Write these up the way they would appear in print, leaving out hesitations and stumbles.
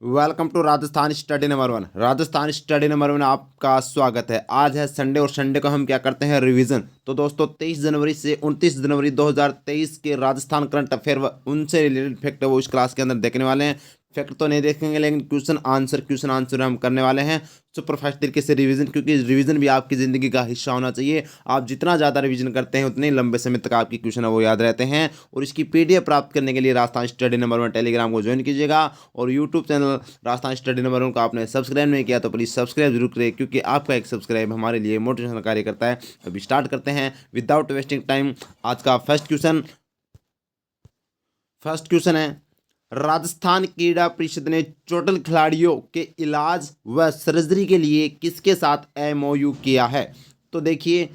Welcome to Rajasthan study number 1। Rajasthan study number 1 आपका स्वागत है। आज है संडे और संडे को हम क्या करते हैं, रिवीजन। तो दोस्तों 23 जनवरी से 29 जनवरी 2023 के राजस्थान करंट अफेयर व उनसे रिलेटेड फैक्ट वो इस क्लास के अंदर देखने वाले हैं। फैक्ट तो नहीं देखेंगे लेकिन क्वेश्चन आंसर हम करने वाले हैं सुपरफास्ट तरीके से रिवीजन, क्योंकि रिवीजन भी आपकी ज़िंदगी का हिस्सा होना चाहिए। आप जितना ज़्यादा रिवीजन करते हैं उतने लंबे समय तक आपकी क्वेश्चन है वो याद रहते हैं। और इसकी पीडीएफ प्राप्त करने के लिए राजस्थान स्टडी नंबर 1 टेलीग्राम को ज्वाइन कीजिएगा। और YouTube channel Rajasthan study number 1 को आपने सब्सक्राइब नहीं किया तो प्लीज़ सब्सक्राइब जरूर करें, क्योंकि आपका एक सब्सक्राइब हमारे लिए मोटिवेशन कार्य करता है। अभी स्टार्ट करते हैं विदाउट वेस्टिंग टाइम। आज का फर्स्ट क्वेश्चन है, राजस्थान क्रीड़ा परिषद ने चोटिल खिलाड़ियों के इलाज व सर्जरी के लिए किसके साथ एमओयू किया है? तो देखिए,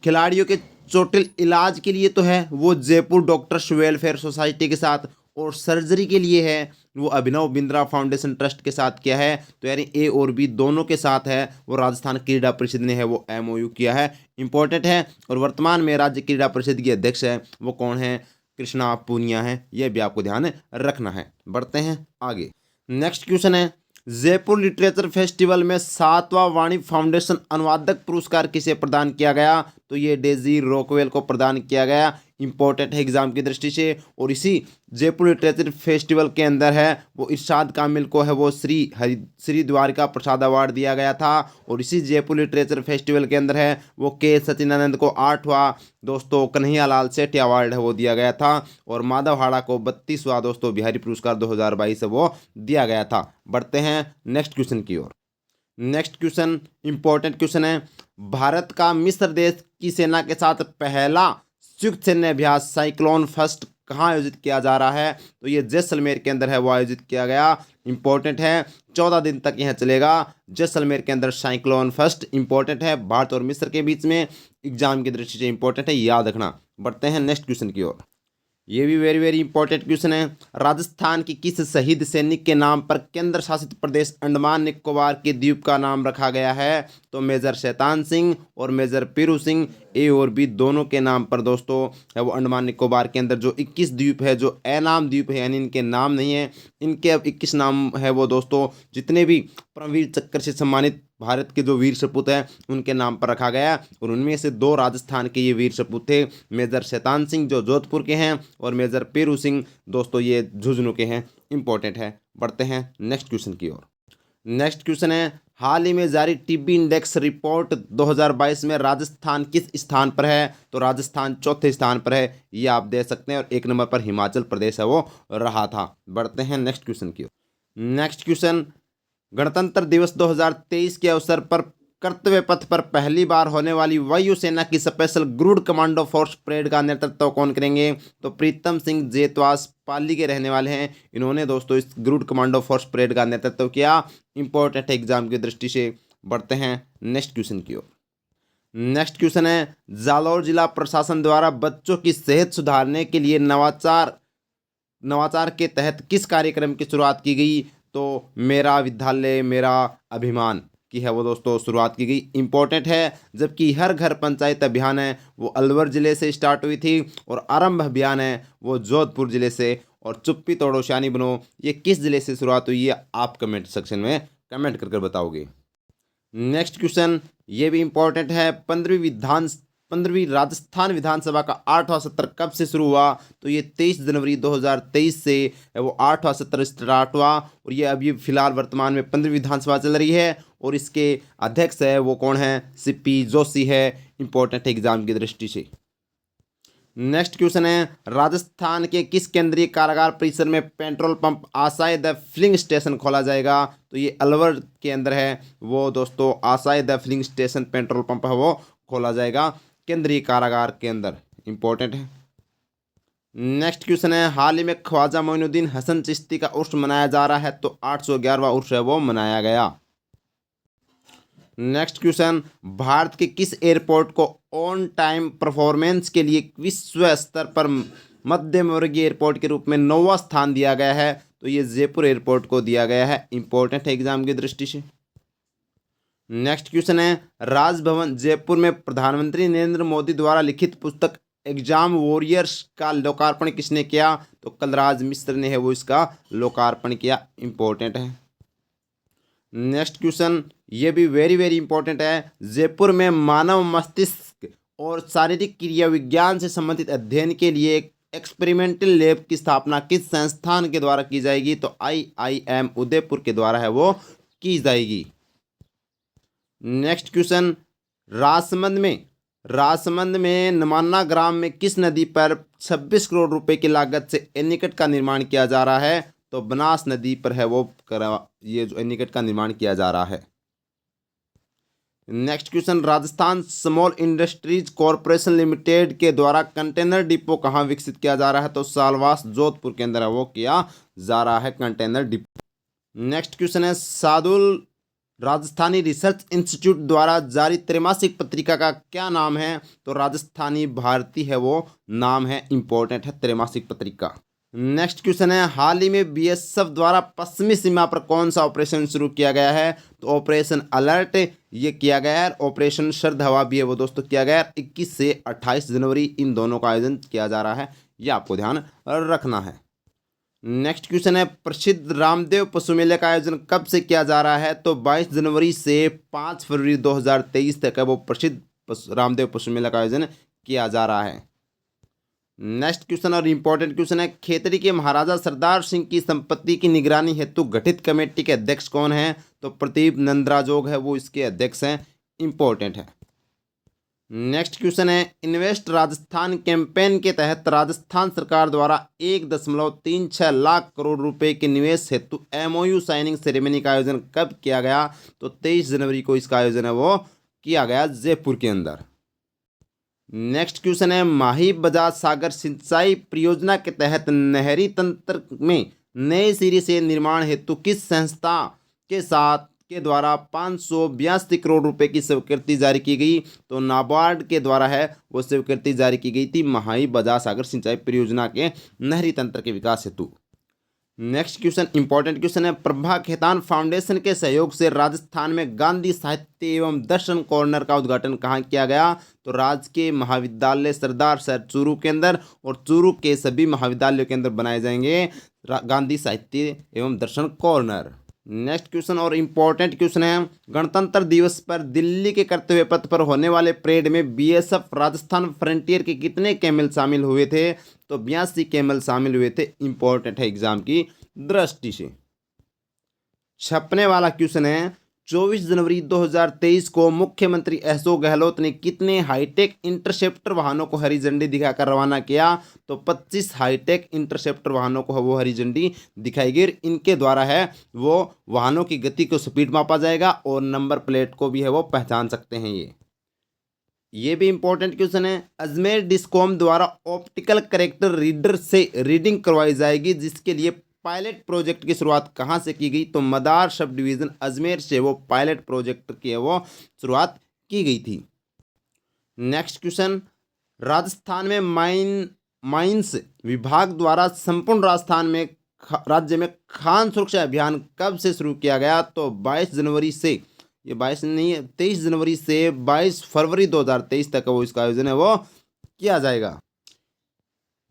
खिलाड़ियों के चोटिल इलाज के लिए तो है वो जयपुर डॉक्टर्स वेलफेयर सोसाइटी के साथ, और सर्जरी के लिए है वो अभिनव बिंद्रा फाउंडेशन ट्रस्ट के साथ किया है। तो यानी ए और बी दोनों के साथ है वो राजस्थान क्रीड़ा परिषद ने है वो एमओयू किया है। इंपॉर्टेंट है। और वर्तमान में राज्य क्रीड़ा परिषद के अध्यक्ष है वो कौन है? कृष्णा पूनिया है। यह भी आपको ध्यान रखना है। बढ़ते हैं आगे। नेक्स्ट क्वेश्चन है, जयपुर लिटरेचर फेस्टिवल में 7वां वाणी फाउंडेशन अनुवादक पुरस्कार किसे प्रदान किया गया? तो ये डेजी रॉकवेल को प्रदान किया गया। इंपॉर्टेंट है एग्जाम की दृष्टि से। और इसी जयपुर लिटरेचर फेस्टिवल के अंदर है वो इरशाद कामिल को है वो श्री द्वारिका प्रसाद अवार्ड दिया गया था। और इसी जयपुर लिटरेचर फेस्टिवल के अंदर है वो के सचिनानंद को 8वां दोस्तों कन्हैया लाल सेठी अवार्ड है वो दिया गया था। और माधव हाड़ा को 32वां दोस्तों बिहारी पुरस्कार 2022 है वो दिया गया था। बढ़ते हैं नेक्स्ट क्वेश्चन की ओर। नेक्स्ट क्वेश्चन इंपॉर्टेंट क्वेश्चन है, भारत का मिस्र देश की सेना के साथ पहला संयुक्त सैन्य अभ्यास साइक्लोन फर्स्ट कहाँ आयोजित किया जा रहा है? तो ये जैसलमेर के अंदर है वो आयोजित किया गया। इंपॉर्टेंट है, 14 दिन तक यह चलेगा। जैसलमेर के अंदर साइक्लोन फर्स्ट इंपॉर्टेंट है। भारत और मिस्र के बीच में एग्जाम की दृष्टि से इंपॉर्टेंट है, याद रखना। बढ़ते हैं नेक्स्ट क्वेश्चन की ओर। ये भी वेरी वेरी इंपॉर्टेंट क्वेश्चन है, राजस्थान की किस शहीद सैनिक के नाम पर केंद्र शासित प्रदेश अंडमान निकोबार के द्वीप का नाम रखा गया है? तो मेजर शैतान सिंह और मेजर पीरू सिंह, ए और बी दोनों के नाम पर दोस्तों है वो अंडमान निकोबार के अंदर जो 21 द्वीप है, जो अनाम द्वीप है यानी इनके नाम नहीं है, इनके अब 21 नाम है वो दोस्तों जितने भी परमवीर चक्र से सम्मानित भारत के जो वीर सपूत हैं उनके नाम पर रखा गया। और उनमें से 2 राजस्थान के ये वीर सपूत थे, मेजर शैतान सिंह जो जोधपुर के हैं और मेजर पीरू सिंह दोस्तों ये झुंझुनू के हैं। इंपॉर्टेंट है। बढ़ते हैं नेक्स्ट क्वेश्चन की ओर। नेक्स्ट क्वेश्चन है, हाल ही में जारी टीबी इंडेक्स रिपोर्ट 2022 में राजस्थान किस स्थान पर है? तो राजस्थान 4थे स्थान पर है, ये आप दे सकते हैं। और 1 नंबर पर हिमाचल प्रदेश है वो रहा था। बढ़ते हैं नेक्स्ट क्वेश्चन की ओर। नेक्स्ट क्वेश्चन, गणतंत्र दिवस 2023 के अवसर पर कर्तव्य पथ पर पहली बार होने वाली वायुसेना की स्पेशल ग्रुड कमांडो फोर्स परेड का नेतृत्व कौन करेंगे? तो प्रीतम सिंह जेतवास पाली के रहने वाले हैं। इन्होंने दोस्तों इस ग्रुड कमांडो फोर्स परेड का नेतृत्व किया। इंपॉर्टेंट एग्जाम की दृष्टि से। बढ़ते हैं नेक्स्ट क्वेश्चन की ओर। नेक्स्ट क्वेश्चन है, जालौर जिला प्रशासन द्वारा बच्चों की सेहत सुधारने के लिए नवाचार के तहत किस कार्यक्रम की शुरुआत की गई? तो मेरा विद्यालय मेरा अभिमान की है वो दोस्तों शुरुआत की गई। इंपॉर्टेंट है, जबकि हर घर पंचायत अभियान है वो अलवर ज़िले से स्टार्ट हुई थी और आरंभ अभियान है वो जोधपुर ज़िले से। और चुप्पी तोड़ो शानी बनो ये किस ज़िले से शुरुआत हुई है आप कमेंट सेक्शन में कमेंट करके बताओगे। नेक्स्ट क्वेश्चन ये भी इंपॉर्टेंट है, 15वीं राजस्थान विधानसभा का 8वां सत्र कब से शुरू हुआ? तो ये 23 जनवरी 2023 से वो 8वां सत्र स्टार्ट हुआ। और ये अभी फिलहाल वर्तमान में 15वीं विधानसभा चल रही है और इसके अध्यक्ष है वो कौन है? सीपी जोशी है। इंपॉर्टेंट एग्जाम की दृष्टि से। नेक्स्ट क्वेश्चन है, राजस्थान के किस केंद्रीय कारागार परिसर में पेट्रोल पंप आशाय द फिलिंग स्टेशन खोला जाएगा? तो ये अलवर के अंदर है वो दोस्तों आशाय the filling station petrol pump है वो खोला जाएगा केंद्रीय कारागार के अंदर। इंपॉर्टेंट है। नेक्स्ट क्वेश्चन है, हाल ही में ख्वाजा मोइनुद्दीन हसन चिश्ती का उर्स मनाया जा रहा है, तो 811वां उर्स है वो मनाया गया। नेक्स्ट क्वेश्चन, भारत के किस एयरपोर्ट को ऑन टाइम परफॉर्मेंस के लिए विश्व स्तर पर मध्यम वर्गीय एयरपोर्ट के रूप में 9वां स्थान दिया गया है? तो ये जयपुर एयरपोर्ट को दिया गया है। इंपॉर्टेंट है एग्जाम की दृष्टि से। नेक्स्ट क्वेश्चन है, राजभवन जयपुर में प्रधानमंत्री नरेंद्र मोदी द्वारा लिखित पुस्तक एग्जाम वॉरियर्स का लोकार्पण किसने किया? तो कलराज मिश्र ने है वो इसका लोकार्पण किया। इंपॉर्टेंट है। नेक्स्ट क्वेश्चन, ये भी वेरी वेरी इंपॉर्टेंट है। जयपुर में मानव मस्तिष्क और शारीरिक क्रिया विज्ञान से संबंधित अध्ययन के लिए एक एक्सपेरिमेंटल लैब की स्थापना किस संस्थान के द्वारा की जाएगी? तो IIM उदयपुर के द्वारा है वो की जाएगी। नेक्स्ट क्वेश्चन, राजसमंद में नमाना ग्राम में किस नदी पर 26 करोड़ रुपए की लागत से एनीकट का निर्माण किया जा रहा है? तो बनास नदी पर है वो ये जो एनीकट का निर्माण किया जा रहा है। Next question, Rajasthan small industries corporation limited के द्वारा कंटेनर डिपो कहाँ विकसित किया जा रहा है? तो सालवास जोधपुर के अंदर है वो किया जा रहा है कंटेनर डिपो। नेक्स्ट क्वेश्चन है, सादुल राजस्थानी रिसर्च इंस्टीट्यूट द्वारा जारी त्रैमासिक पत्रिका का क्या नाम है? तो राजस्थानी भारती है वो नाम है। इंपॉर्टेंट है त्रैमासिक पत्रिका। नेक्स्ट क्वेश्चन है, हाल ही में BSF द्वारा पश्चिमी सीमा पर कौन सा ऑपरेशन शुरू किया गया है? तो ऑपरेशन अलर्ट ये किया गया है। ऑपरेशन शरद हवा भी है वो दोस्तों किया गया है। 21 से 28 जनवरी इन दोनों का आयोजन किया जा रहा है, ये आपको ध्यान रखना है। नेक्स्ट क्वेश्चन है, प्रसिद्ध रामदेव पशु मेले का आयोजन कब से किया जा रहा है? तो 22 जनवरी से 5 फरवरी 2023 तक है वो प्रसिद्ध रामदेव पशु मेला का आयोजन किया जा रहा है। नेक्स्ट क्वेश्चन और इंपॉर्टेंट क्वेश्चन है, खेतड़ी के महाराजा सरदार सिंह की संपत्ति की निगरानी हेतु गठित कमेटी के अध्यक्ष कौन है? तो प्रदीप नंदराजोग है वो इसके अध्यक्ष हैं। इंपॉर्टेंट है। नेक्स्ट क्वेश्चन है, इन्वेस्ट राजस्थान कैंपेन के तहत राजस्थान सरकार द्वारा 1.36 लाख करोड़ रुपए के निवेश हेतु MOU साइनिंग सेरेमनी का आयोजन कब किया गया? तो 23 जनवरी को इसका आयोजन है वो किया गया जयपुर के अंदर। नेक्स्ट क्वेश्चन है, माही बजाज सागर सिंचाई परियोजना के तहत नहरी तंत्र में नए सिरे से निर्माण हेतु किस संस्था के द्वारा 582 करोड़ रुपए की स्वीकृति जारी की गई? तो नाबार्ड के द्वारा है वो स्वीकृति जारी की गई थी माही बजाज सागर सिंचाई परियोजना के नहरी तंत्र के विकास हेतु। नेक्स्ट क्वेश्चन इंपॉर्टेंट क्वेश्चन है, प्रभा खेतान फाउंडेशन के सहयोग से राजस्थान में गांधी साहित्य एवं दर्शन कॉर्नर का उद्घाटन कहाँ किया गया? तो राजकीय महाविद्यालय सरदार सर चूरू के अंदर और चूरू के सभी महाविद्यालयों के अंदर बनाए जाएंगे गांधी साहित्य एवं दर्शन कॉर्नर। नेक्स्ट क्वेश्चन और इम्पोर्टेंट क्वेश्चन है, गणतंत्र दिवस पर दिल्ली के कर्तव्य पथ पर होने वाले परेड में BSF राजस्थान फ्रंटियर के कितने कैमल शामिल हुए थे? तो 82 कैमल शामिल हुए थे। इंपॉर्टेंट है एग्जाम की दृष्टि से। छपने वाला क्वेश्चन है, 24 जनवरी 2023 को मुख्यमंत्री अशोक गहलोत ने कितने हाईटेक इंटरसेप्टर वाहनों को हरी झंडी दिखाकर रवाना किया? तो 25 हाईटेक इंटरसेप्टर वाहनों को वो हरी झंडी दिखाई गई। इनके द्वारा है वो वाहनों की गति को स्पीड मापा जाएगा और नंबर प्लेट को भी है वो पहचान सकते हैं। ये भी इंपॉर्टेंट क्वेश्चन है, अजमेर डिस्कॉम द्वारा ऑप्टिकल करेक्टर रीडर से रीडिंग करवाई जाएगी, जिसके लिए पायलट प्रोजेक्ट की शुरुआत कहाँ से की गई? तो मदार सब डिवीज़न अजमेर से वो पायलट प्रोजेक्ट की वो शुरुआत की गई थी। नेक्स्ट क्वेश्चन, राजस्थान में माइंस विभाग द्वारा संपूर्ण राजस्थान में राज्य में खान सुरक्षा अभियान कब से शुरू किया गया? तो 22 जनवरी से, ये 22 नहीं है, 23 जनवरी से 22 फरवरी 2023 तक वो इसका आयोजन है वो किया जाएगा।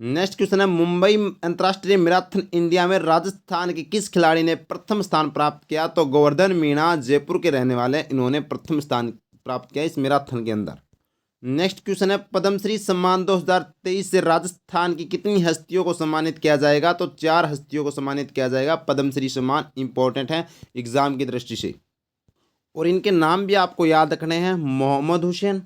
नेक्स्ट क्वेश्चन है, मुंबई अंतर्राष्ट्रीय मैराथन इंडिया में राजस्थान के किस खिलाड़ी ने प्रथम स्थान प्राप्त किया? तो गोवर्धन मीणा जयपुर के रहने वाले इन्होंने प्रथम स्थान प्राप्त किया इस मैराथन के अंदर। नेक्स्ट क्वेश्चन है, पद्मश्री सम्मान 2023 से राजस्थान की कितनी हस्तियों को सम्मानित किया जाएगा? तो 4 हस्तियों को सम्मानित किया जाएगा पद्मश्री सम्मान। इंपॉर्टेंट है एग्जाम की दृष्टि से, और इनके नाम भी आपको याद रखने हैं, मोहम्मद हुसैन,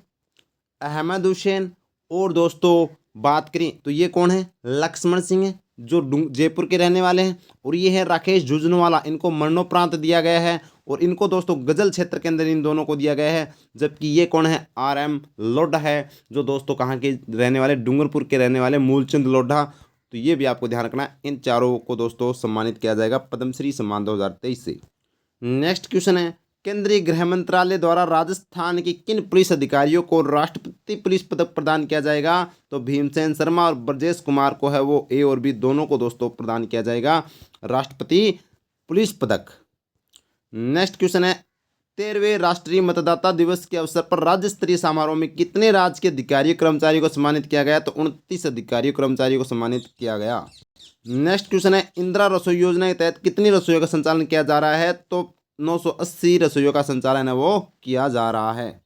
अहमद हुसैन, और दोस्तों बात करें तो ये कौन है? लक्ष्मण सिंह है जो जयपुर के रहने वाले हैं, और ये है राकेश झुंझुनवाला, इनको मरणोपरांत दिया गया है, और इनको दोस्तों गजल क्षेत्र के अंदर इन दोनों को दिया गया है। जबकि ये कौन है? RM लोढ़ा है जो दोस्तों कहाँ के रहने वाले? डूंगरपुर के रहने वाले मूलचंद लोढ़ा। तो ये भी आपको ध्यान रखना है, इन चारों को दोस्तों सम्मानित किया जाएगा पद्मश्री सम्मान 2023 से। नेक्स्ट क्वेश्चन है, केंद्रीय गृह मंत्रालय द्वारा राजस्थान के किन पुलिस अधिकारियों को राष्ट्रपति पुलिस पदक प्रदान किया जाएगा? तो भीमसेन शर्मा और ब्रजेश कुमार को है वो A और B दोनों को दोस्तों प्रदान किया जाएगा राष्ट्रपति पुलिस पदक। नेक्स्ट क्वेश्चन है, 13वें राष्ट्रीय मतदाता दिवस के अवसर पर राज्य स्तरीय समारोह में कितने राज्य के अधिकारियों कर्मचारियों को सम्मानित किया गया? तो 29 अधिकारियों कर्मचारियों को सम्मानित किया गया। नेक्स्ट क्वेश्चन है, इंदिरा रसोई योजना के तहत कितनी रसोइयों का संचालन किया जा रहा है? तो 980 रसोइयों का संचालन है वो किया जा रहा है।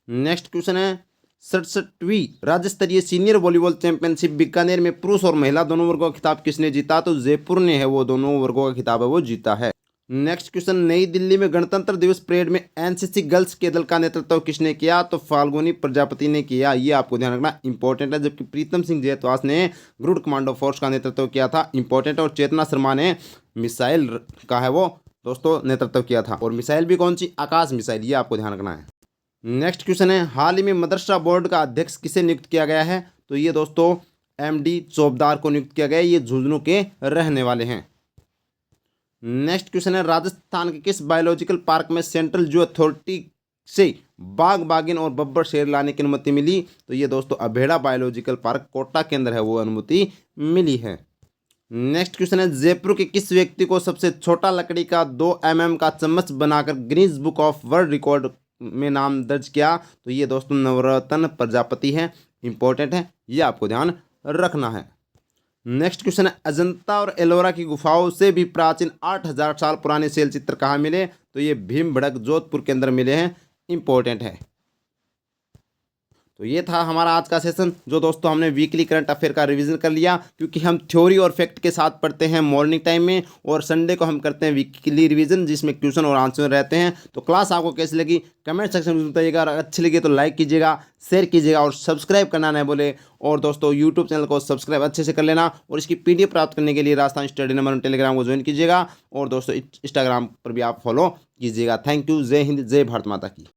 नेक्स्ट क्वेश्चन है, 67वीं राज्य स्तरीय सीनियर वॉलीबॉल चैंपियनशिप बीकानेर में पुरुष और महिला दोनों वर्गों का खिताब किसने जीता? तो जयपुर ने है वो दोनों वर्गों का खिताब है वो जीता है। नेक्स्ट क्वेश्चन, नई दिल्ली में गणतंत्र दिवस परेड में एनसीसी गर्ल्स के दल का नेतृत्व किसने किया? तो फाल्गुनी प्रजापति ने किया। ये आपको ध्यान रखना इंपॉर्टेंट है। जबकि प्रीतम सिंह जैतवास ने ग्रुड कमांडो फोर्स का नेतृत्व किया था, इंपॉर्टेंट। और चेतना शर्मा ने मिसाइल का है वो दोस्तों नेतृत्व किया था। और मिसाइल भी कौन सी? आकाश मिसाइल। ये आपको ध्यान रखना है। नेक्स्ट क्वेश्चन है, हाल ही में मदरसा बोर्ड का अध्यक्ष किसे नियुक्त किया गया है? तो ये दोस्तों एमडी चौबदार को नियुक्त किया गया है। ये झुंझुनू के रहने वाले हैं। नेक्स्ट क्वेश्चन है, राजस्थान के किस बायोलॉजिकल पार्क में सेंट्रल जू अथॉरिटी से बाघ, बाघिन और बब्बर शेर लाने की अनुमति मिली? तो ये दोस्तों अभेड़ा बायोलॉजिकल पार्क कोटा के अंदर है वो अनुमति मिली है। नेक्स्ट क्वेश्चन है, जयपुर के किस व्यक्ति को सबसे छोटा लकड़ी का 2 mm का चम्मच बनाकर Guinness book of world record में नाम दर्ज किया? तो ये दोस्तों नवरत्न प्रजापति है, इंपॉर्टेंट है, ये आपको ध्यान रखना है। नेक्स्ट क्वेश्चन है, अजंता और एलोरा की गुफाओं से भी प्राचीन 8000 साल पुराने शैल चित्र कहाँ मिले? तो ये भीमबड़क जोधपुर के अंदर मिले हैं, इंपॉर्टेंट है। तो ये था हमारा आज का सेशन, जो दोस्तों हमने वीकली करंट अफेयर का रिवीजन कर लिया, क्योंकि हम थ्योरी और फैक्ट के साथ पढ़ते हैं मॉर्निंग टाइम में, और संडे को हम करते हैं वीकली रिवीजन जिसमें क्वेश्चन और आंसर रहते हैं। तो क्लास आपको कैसी लगी कमेंट सेक्शन में बताइएगा। अगर अच्छी लगी तो लाइक कीजिएगा, शेयर कीजिएगा और सब्सक्राइब करना नहीं बोले। और दोस्तों यूट्यूब चैनल को सब्सक्राइब अच्छे से कर लेना, और इसकी PDF प्राप्त करने के लिए राजस्थान स्टडी नंबर टेलीग्राम को ज्वाइन कीजिएगा, और दोस्तों इंस्टाग्राम पर भी आप फॉलो कीजिएगा। Thank you. जय हिंद, जय भारत माता की।